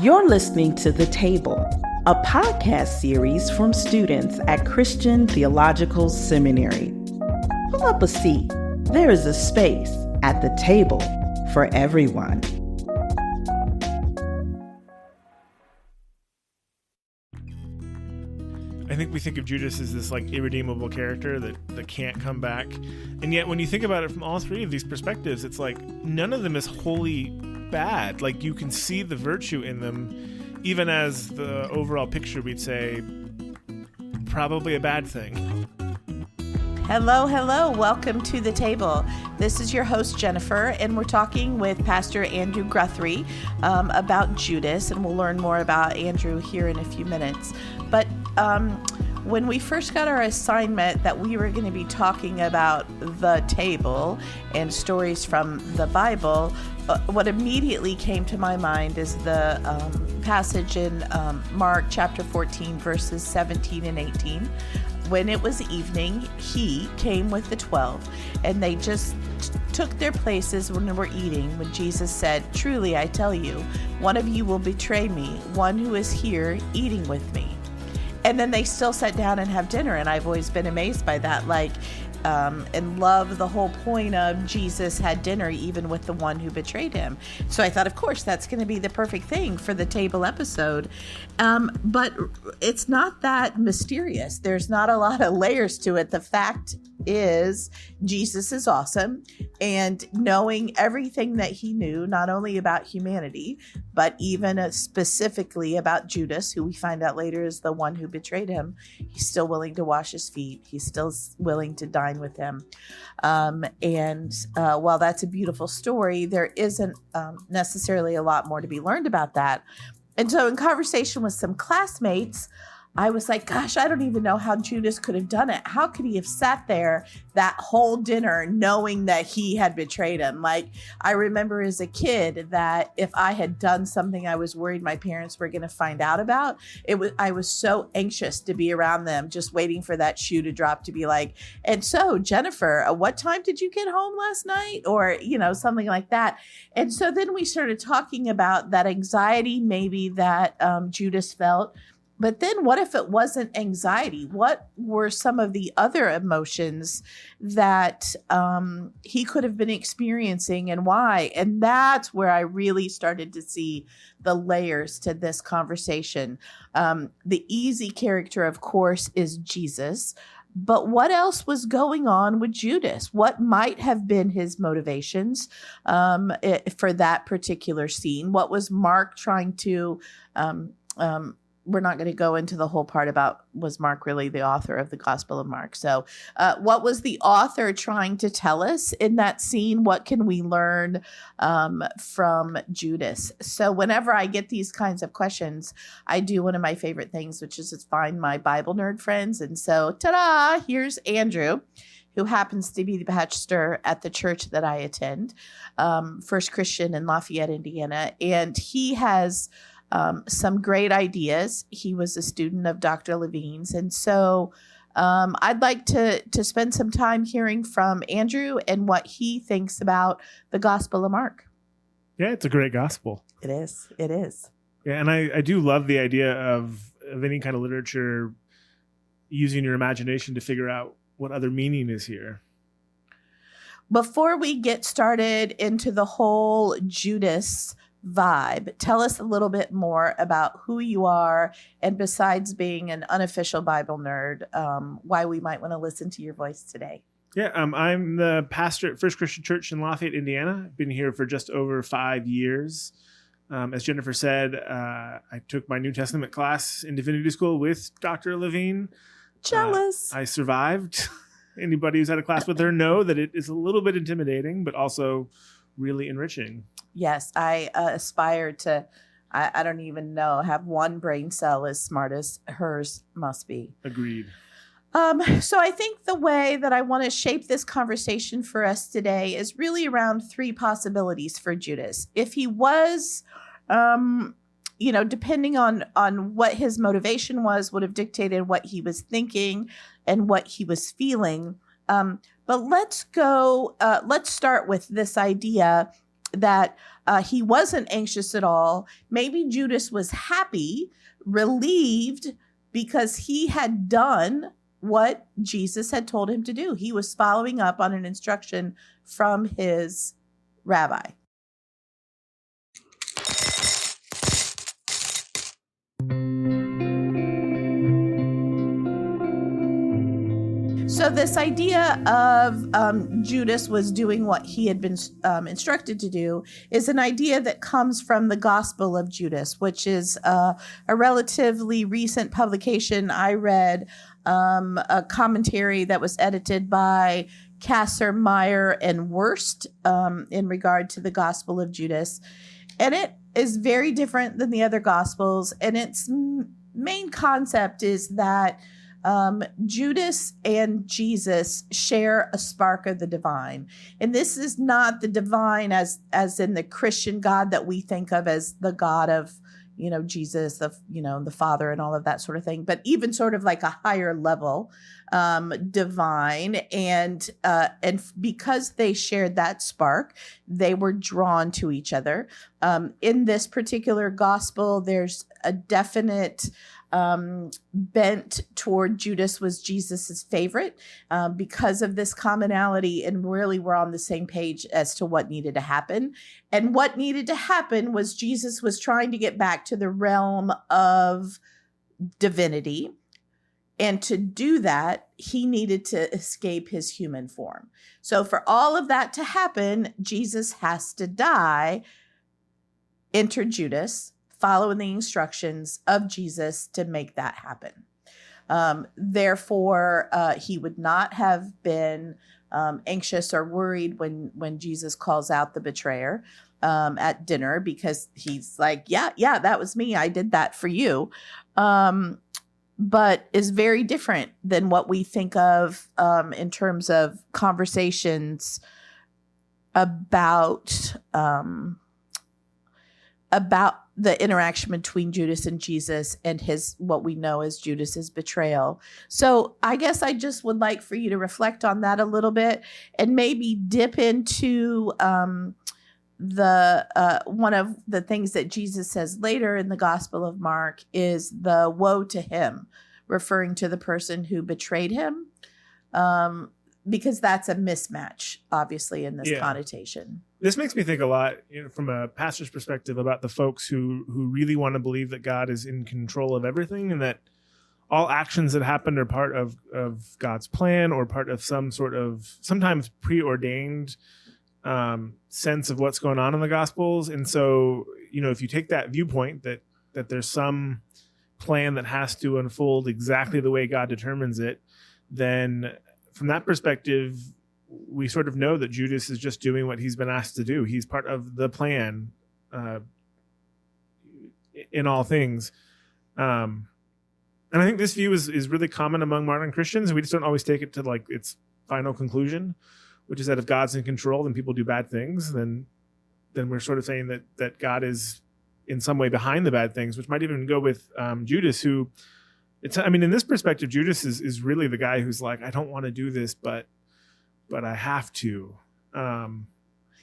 You're listening to The Table, a podcast series from students at Christian Theological Seminary. Pull up a seat. There is a space at the table for everyone. I think we think of Judas as this irredeemable character that can't come back. And yet when you think about it from all three of these perspectives, it's like none of them is wholly bad. Like you can see the virtue in them, even as the overall picture we'd say probably a bad thing. Hello. Welcome to The Table. This is your host, Jennifer, and we're talking with Pastor Andrew Guthrie about Judas, and we'll learn more about Andrew here in a few minutes. But when we first got our assignment that we were going to be talking about the table and stories from the Bible, what immediately came to my mind is the passage in Mark chapter 14, verses 17 and 18. When it was evening, he came with the 12, and they just took their places when they were eating, when Jesus said, "Truly, I tell you, one of you will betray me, one who is here eating with me." And then they still sat down and have dinner, and I've always been amazed by that, and love the whole point of Jesus had dinner even with the one who betrayed him. So I thought, of course, that's going to be the perfect thing for the table episode. But it's not that mysterious. There's not a lot of layers to it. The fact is, Jesus is awesome, and knowing everything that he knew, not only about humanity, but even specifically about Judas, who we find out later is the one who betrayed him, he's still willing to wash his feet. He's still willing to dine with him. While that's a beautiful story, there isn't necessarily a lot more to be learned about that. And so in conversation with some classmates, I was like, gosh, I don't even know how Judas could have done it. How could he have sat there that whole dinner knowing that he had betrayed him? Like, I remember as a kid that if I had done something I was worried my parents were going to find out about, I was so anxious to be around them, just waiting for that shoe to drop to be like, and so Jennifer, what time did you get home last night? Or, something like that. And so then we started talking about that anxiety maybe that Judas felt. But then what if it wasn't anxiety? What were some of the other emotions that he could have been experiencing, and why? And that's where I really started to see the layers to this conversation. The easy character, of course, is Jesus. But what else was going on with Judas? What might have been his motivations for that particular scene? What was Mark trying to we're not going to go into the whole part about, was Mark really the author of the Gospel of Mark? So what was the author trying to tell us in that scene? What can we learn from Judas? So whenever I get these kinds of questions, I do one of my favorite things, which is to find my Bible nerd friends. And so, ta-da, here's Andrew, who happens to be the pastor at the church that I attend, First Christian in Lafayette, Indiana. And he has some great ideas. He was a student of Dr. Levine's. And so I'd like to spend some time hearing from Andrew and what he thinks about the Gospel of Mark. Yeah, it's a great gospel. It is. Yeah, and I do love the idea of any kind of literature using your imagination to figure out what other meaning is here. Before we get started into the whole Judas vibe, tell us a little bit more about who you are, and besides being an unofficial Bible nerd, why we might want to listen to your voice today. Yeah, I'm the pastor at First Christian Church in Lafayette, Indiana. I've been here for just over 5 years. As Jennifer said, I took my New Testament class in divinity school with Dr. Levine. Jealous. I survived. Anybody who's had a class with her know that it is a little bit intimidating, but also really enriching. Yes, I aspire to, I don't even know, have one brain cell as smart as hers must be. Agreed. So I think the way that I want to shape this conversation for us today is really around three possibilities for Judas. If he was, depending on what his motivation was, would have dictated what he was thinking and what he was feeling. But let's start with this idea that he wasn't anxious at all. Maybe Judas was happy, relieved, because he had done what Jesus had told him to do. He was following up on an instruction from his rabbi. So this idea of Judas was doing what he had been instructed to do is an idea that comes from the Gospel of Judas, which is a relatively recent publication. I read a commentary that was edited by Kasser, Meyer, and Wurst in regard to the Gospel of Judas. And it is very different than the other Gospels. And its main concept is that Judas and Jesus share a spark of the divine. And this is not the divine as in the Christian God that we think of as the God of, Jesus, of, the Father and all of that sort of thing, but even sort of like a higher level divine. And because they shared that spark, they were drawn to each other. In this particular gospel, there's a definite bent toward Judas was Jesus's favorite because of this commonality, and really we're on the same page as to what needed to happen. And what needed to happen was Jesus was trying to get back to the realm of divinity. And to do that, he needed to escape his human form. So for all of that to happen, Jesus has to die. Enter Judas, following the instructions of Jesus to make that happen. Therefore, he would not have been anxious or worried when Jesus calls out the betrayer at dinner, because he's like, yeah, that was me. I did that for you. But is very different than what we think of in terms of conversations about the interaction between Judas and Jesus and what we know as Judas's betrayal. So I guess I just would like for you to reflect on that a little bit and maybe dip into one of the things that Jesus says later in the Gospel of Mark is the woe to him, referring to the person who betrayed him, because that's a mismatch, obviously, in this connotation. This makes me think a lot, from a pastor's perspective, about the folks who really want to believe that God is in control of everything and that all actions that happen are part of God's plan or part of some sort of sometimes preordained sense of what's going on in the Gospels. And so, if you take that viewpoint that there's some plan that has to unfold exactly the way God determines it, then from that perspective, we sort of know that Judas is just doing what he's been asked to do. He's part of the plan in all things. And I think this view is really common among modern Christians. We just don't always take it to like its final conclusion, which is that if God's in control and people do bad things, then we're sort of saying that God is in some way behind the bad things, which might even go with Judas, who in this perspective, Judas is really the guy who's like, I don't want to do this, but I have to.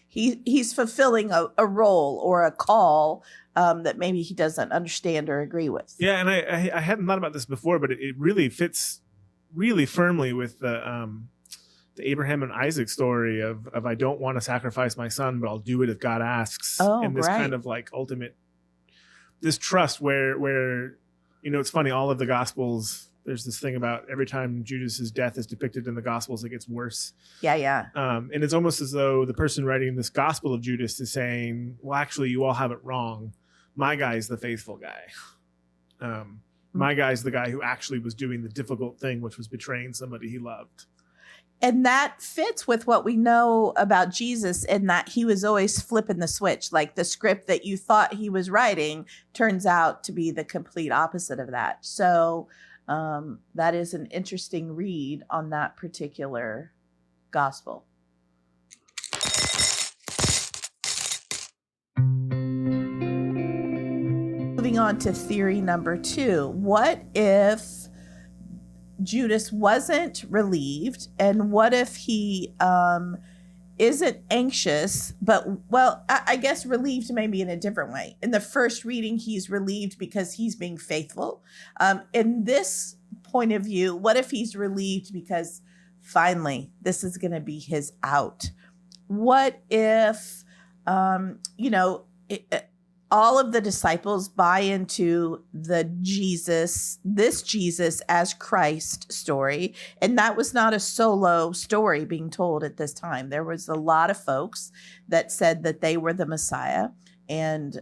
He's fulfilling a role or a call that maybe he doesn't understand or agree with. Yeah, and I hadn't thought about this before, but it really fits really firmly with the Abraham and Isaac story of I don't want to sacrifice my son, but I'll do it if God asks. And this kind of like ultimate, this trust where it's funny, all of the Gospels, there's this thing about every time Judas's death is depicted in the Gospels, it gets worse. Yeah. And it's almost as though the person writing this Gospel of Judas is saying, well, actually, you all have it wrong. My guy's the faithful guy. My guy's the guy who actually was doing the difficult thing, which was betraying somebody he loved. And that fits with what we know about Jesus, in that he was always flipping the switch. Like the script that you thought he was writing turns out to be the complete opposite of that. So that is an interesting read on that particular gospel. Moving on to theory number 2. What if Judas wasn't relieved, and what if he isn't anxious, but, well, I guess relieved maybe in a different way. In the first reading, he's relieved because he's being faithful. In this point of view, what if he's relieved because finally this is going to be his out? What if, all of the disciples buy into this Jesus as Christ story. And that was not a solo story being told at this time. There was a lot of folks that said that they were the Messiah, and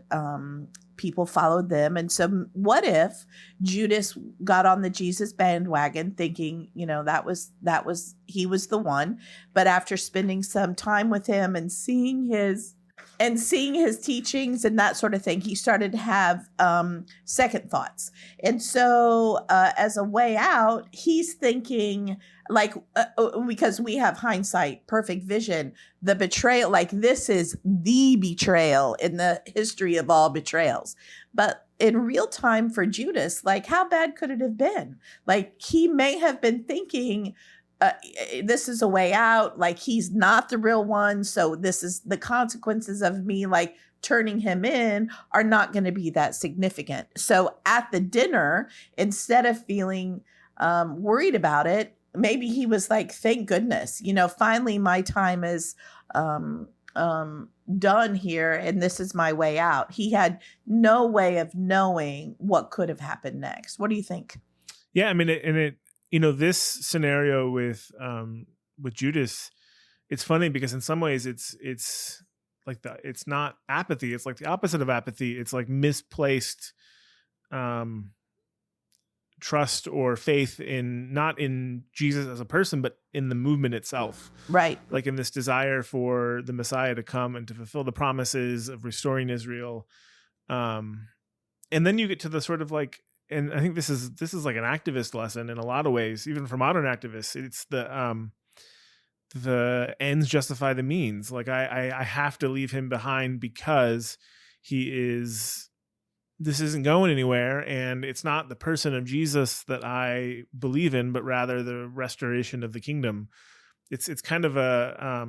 people followed them. And so what if Judas got on the Jesus bandwagon thinking, he was the one, but after spending some time with him and seeing his teachings and that sort of thing, he started to have second thoughts. And so as a way out, he's thinking, because we have hindsight, perfect vision, the betrayal, this is the betrayal in the history of all betrayals. But in real time for Judas, how bad could it have been? He may have been thinking, this is a way out. He's not the real one. So this is the consequences of me, turning him in are not going to be that significant. So at the dinner, instead of feeling worried about it, maybe he was thank goodness, finally my time is done here. And this is my way out. He had no way of knowing what could have happened next. What do you think? Yeah. I mean, this scenario with Judas, it's funny because in some ways it's not apathy. It's the opposite of apathy. It's misplaced trust or faith not in Jesus as a person, but in the movement itself. Right. In this desire for the Messiah to come and to fulfill the promises of restoring Israel. And then you get to the sort of and I think this is an activist lesson in a lot of ways, even for modern activists. It's the ends justify the means. I have to leave him behind because this isn't going anywhere, and it's not the person of Jesus that I believe in, but rather the restoration of the kingdom. It's kind of a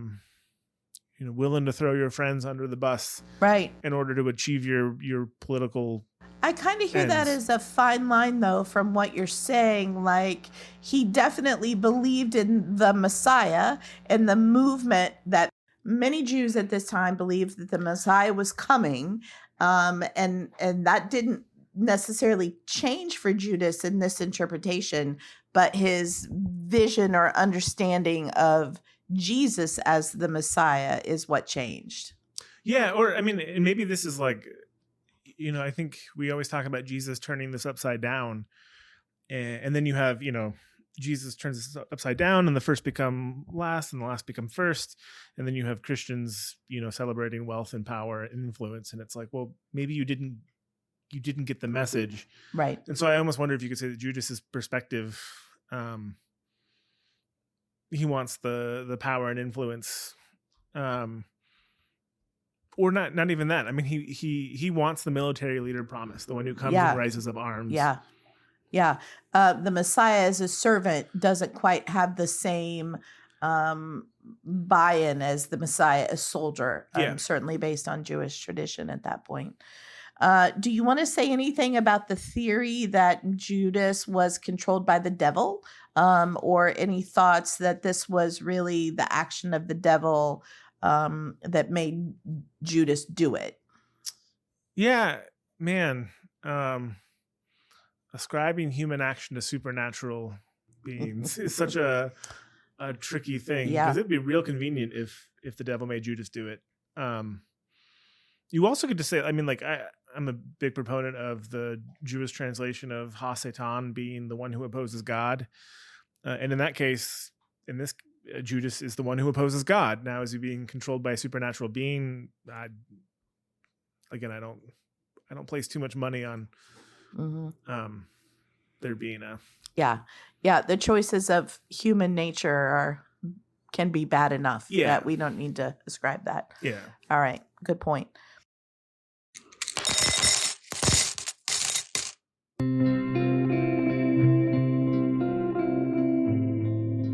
willing to throw your friends under the bus, right, in order to achieve your political. I kind of hear that as a fine line, though, from what you're saying. He definitely believed in the Messiah and the movement that many Jews at this time believed that the Messiah was coming. And that didn't necessarily change for Judas in this interpretation, but his vision or understanding of Jesus as the Messiah is what changed. Yeah. Or, and maybe this is I think we always talk about Jesus turning this upside down, and then you have, Jesus turns this upside down, and the first become last, and the last become first, and then you have Christians, celebrating wealth and power and influence, and it's well, maybe you didn't get the message, right? And so I almost wonder if you could say that Judas's perspective, he wants the power and influence. Or not even that. He wants the military leader promise, the one who comes and rises up arms. Yeah. Yeah. The Messiah as a servant doesn't quite have the same buy-in as the Messiah as soldier, certainly based on Jewish tradition at that point. Do you want to say anything about the theory that Judas was controlled by the devil, or any thoughts that this was really the action of the devil that made Judas do it? Yeah, man. Ascribing human action to supernatural beings is such a tricky thing, because it'd be real convenient if the devil made Judas do it. You also get to say, I'm a big proponent of the Jewish translation of Ha-Satan being the one who opposes God, and in that case, Judas is the one who opposes God. Now, is he being controlled by a supernatural being? I don't place too much money on there being a. Yeah. The choices of human nature can be bad enough that we don't need to ascribe that. Yeah. All right. Good point.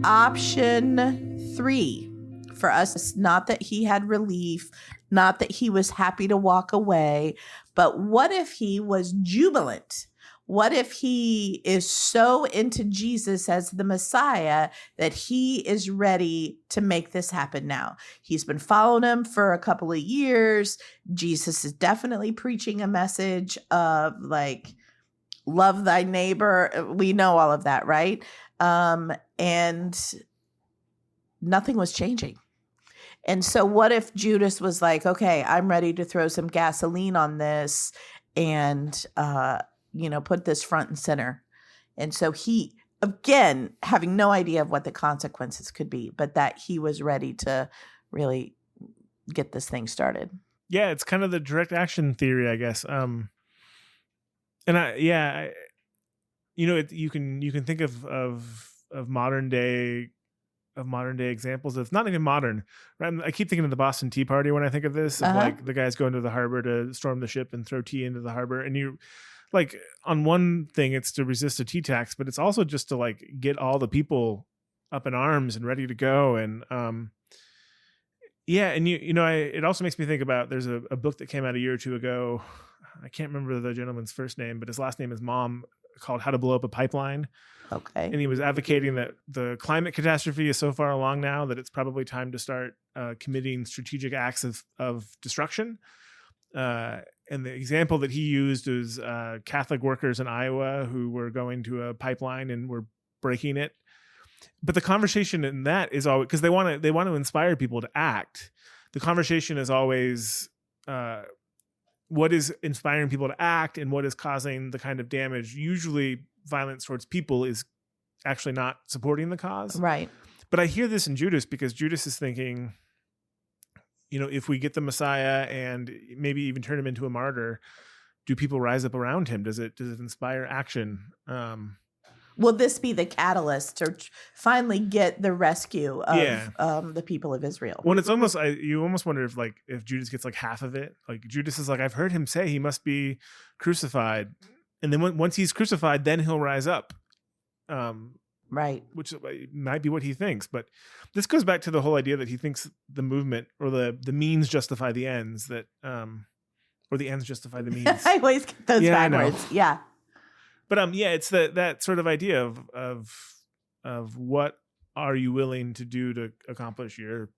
Option 3 for us. It's not that he had relief, not that he was happy to walk away, but what if he was jubilant? What if he is so into Jesus as the Messiah that he is ready to make this happen now? He's been following him for a couple of years. Jesus is definitely preaching a message of like, love thy neighbor. We know all of that, right? And nothing was changing. And so what if Judas was like, okay, I'm ready to throw some gasoline on this and, put this front and center. And so he, again, having no idea of what the consequences could be, but that he was ready to really get this thing started. Yeah, it's kind of the direct action theory, I guess. You can think of modern day examples. It's not even modern, right? I keep thinking of the Boston Tea Party when I think of this, of like the guys going to the harbor to storm the ship and throw tea into the harbor. And you, like, on one thing, it's to resist a tea tax, but it's also just to like get all the people up in arms and ready to go. And it also makes me think about, there's a book that came out a year or two ago. I can't remember the gentleman's first name, but his last name is Mom, called How to Blow Up a Pipeline. Okay. And he was advocating that the climate catastrophe is so far along now that it's probably time to start committing strategic acts of destruction. And the example that he used is Catholic workers in Iowa who were going to a pipeline and were breaking it. But the conversation in that is always, because they want to inspire people to act. The conversation is always what is inspiring people to act and what is causing the kind of damage. Usually violence towards people is actually not supporting the cause. Right. But I hear this in Judas, because Judas is thinking, if we get the Messiah and maybe even turn him into a martyr, do people rise up around him? Does it inspire action? Will this be the catalyst to finally get the rescue of the people of Israel? Well, it's almost, you almost wonder if Judas gets like half of it. Like Judas is like, I've heard him say he must be crucified, and then once he's crucified, then he'll rise up. Right. Which might be what he thinks, but this goes back to the whole idea that he thinks the movement or the means justify the ends, that or the ends justify the means. I always get those backwards. Yeah. But it's that sort of idea of what are you willing to do to accomplish your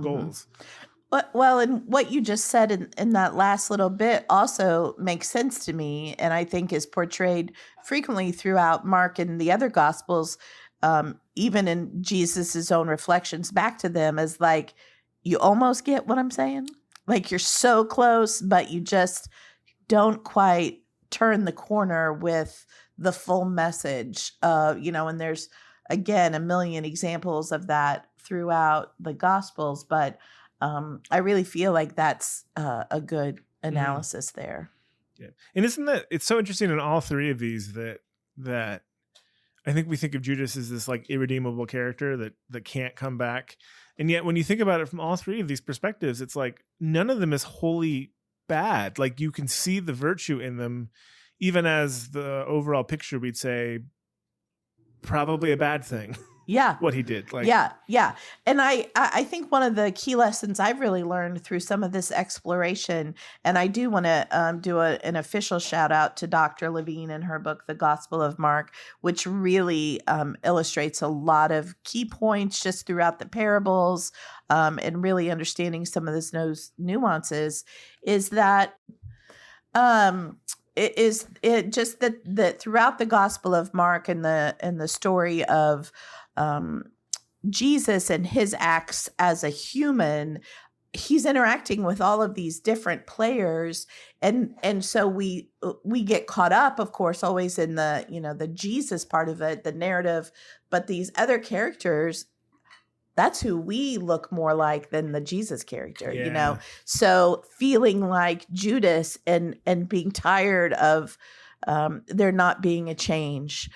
goals. Well, and what you just said in that last little bit also makes sense to me, and I think is portrayed frequently throughout Mark and the other Gospels, even in Jesus's own reflections back to them, as like, you almost get what I'm saying? Like, you're so close, but you just don't quite turn the corner with the full message. And there's, again, a million examples of that throughout the Gospels, but I really feel like that's a good analysis there. Yeah. And isn't that, it's so interesting in all three of these that I think we think of Judas as this like irredeemable character that can't come back. And yet when you think about it from all three of these perspectives, it's like none of them is wholly bad. Like you can see the virtue in them, even as the overall picture, we'd say probably a bad thing. Yeah. What he did. Yeah. And I think one of the key lessons I've really learned through some of this exploration, and I do want to do an official shout out to Dr. Levine and her book, The Gospel of Mark, which really illustrates a lot of key points just throughout the parables, and really understanding some of those nuances, is that it just that throughout the Gospel of Mark and the story of Jesus and his acts as a human, he's interacting with all of these different players, and so we get caught up, of course, always in the Jesus part of it, the narrative, but these other characters, that's who we look more like than the Jesus character, So feeling like Judas and being tired of there not being a change,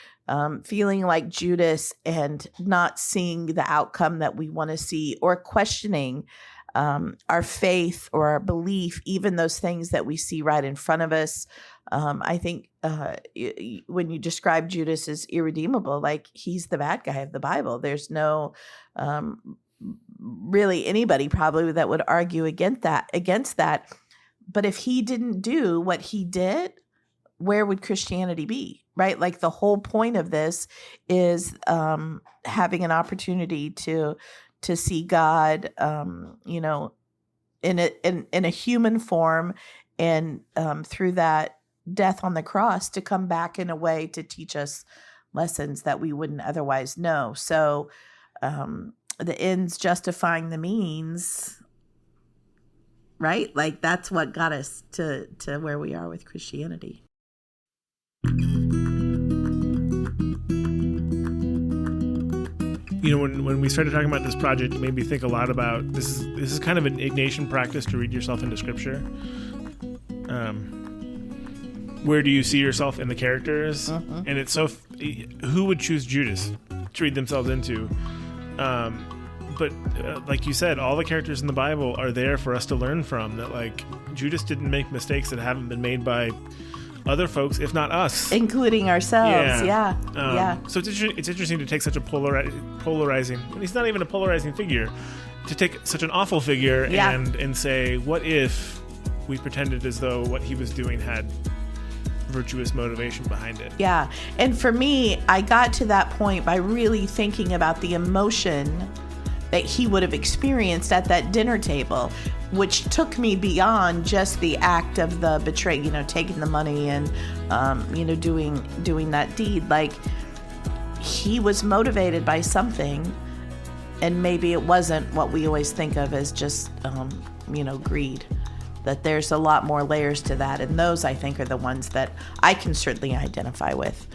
feeling like Judas and not seeing the outcome that we want to see, or questioning our faith or our belief, even those things that we see right in front of us. I think when you describe Judas as irredeemable, like he's the bad guy of the Bible. There's no really anybody probably that would argue against that. But if he didn't do what he did, where would Christianity be? Right? Like the whole point of this is having an opportunity to see God, in a human form, and through that death on the cross to come back in a way to teach us lessons that we wouldn't otherwise know. So the ends justifying the means, right? Like that's what got us to where we are with Christianity. When we started talking about this project, it made me think a lot about this is kind of an Ignatian practice to read yourself into Scripture. Where do you see yourself in the characters? And it's who would choose Judas to read themselves into? But like you said, all the characters in the Bible are there for us to learn from. That like Judas didn't make mistakes that haven't been made by other folks, if not us, including ourselves. Yeah. So it's interesting to take such a polarizing. And he's not even a polarizing figure. To take such an awful figure and say, what if we pretended as though what he was doing had virtuous motivation behind it? Yeah. And for me, I got to that point by really thinking about the emotion that he would have experienced at that dinner table, which took me beyond just the act of the betray, taking the money and, doing that deed. Like he was motivated by something, and maybe it wasn't what we always think of as just, greed. That there's a lot more layers to that, and those I think are the ones that I can certainly identify with.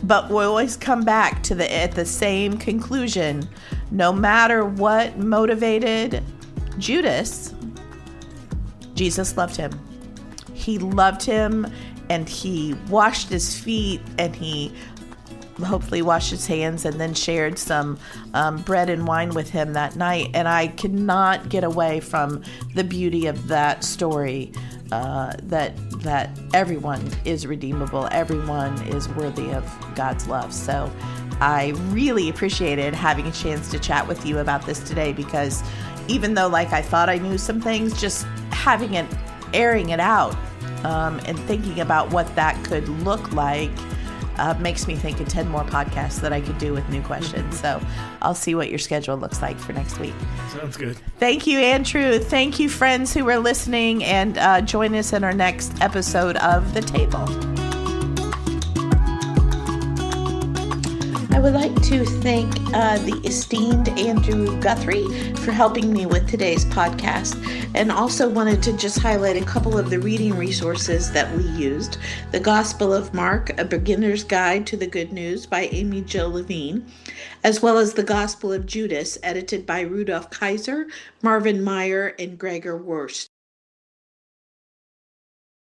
But we always come back to the same conclusion. No matter what motivated Judas, Jesus loved him. He loved him, and he washed his feet, and he hopefully washed his hands, and then shared some bread and wine with him that night. And I cannot get away from the beauty of that story, that everyone is redeemable, everyone is worthy of God's love. So I really appreciated having a chance to chat with you about this today, because even though I thought I knew some things, just having it, airing it out, and thinking about what that could look like makes me think of 10 more podcasts that I could do with new questions. So I'll see what your schedule looks like for next week. Sounds good. Thank you, Andrew. Thank you, friends who are listening, and join us in our next episode of The Table. I would like to thank the esteemed Andrew Guthrie for helping me with today's podcast, and also wanted to just highlight a couple of the reading resources that we used. The Gospel of Mark, A Beginner's Guide to the Good News by Amy Jill Levine, as well as The Gospel of Judas, edited by Rudolf Kaiser, Marvin Meyer, and Gregor Wurst.